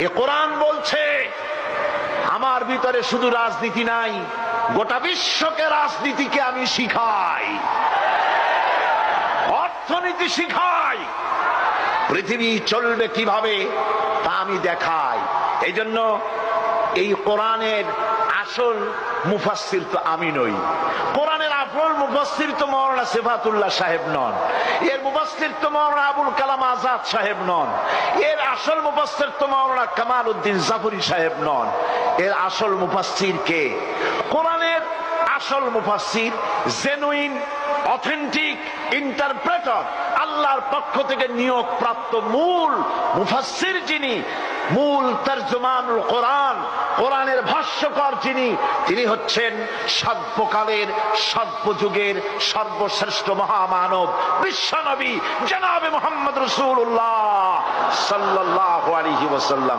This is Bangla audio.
এ কোরআন বলছে আমার ভিতরে শুধু রাজনীতি নাই, গোটা বিশ্বকে রাজনীতিকে আমি শিখাই, অর্থনীতি শিখাই, পৃথিবী চলবে কিভাবে তা আমি দেখাই। এই জন্য এই কোরআনের আসল মুফাসসির তো আমি নই, কোরআনের আসল মুফাসসির তো মাওলানা সিফাতুল্লাহ সাহেব নন, এর মুফাসসির তো মাওলানা আবুল কালাম আজাদ সাহেব নন, এর আসল মুফাসসির তো মাওলানা কামাল উদ্দিন জাফরি সাহেব নন। এর আসল মুফাসসির কে? কোরআনের আসল মুফাসসির, জেনুইন অথেন্টিক ইন্টারপ্রেটার, আল্লাহর পক্ষ থেকে নিয়োগ প্রাপ্ত মূল মুফাসসির যিনি, মূল তরজমানুল কোরআন, কোরআনের ভাষ্যকার যিনি, তিনি হচ্ছেন সর্বকালের সর্বযুগের সর্বশ্রেষ্ঠ মহামানব বিশ্বনবী জনাবে মুহাম্মদ রাসূলুল্লাহ সাল্লাল্লাহু আলাইহি ওয়াসাল্লাম।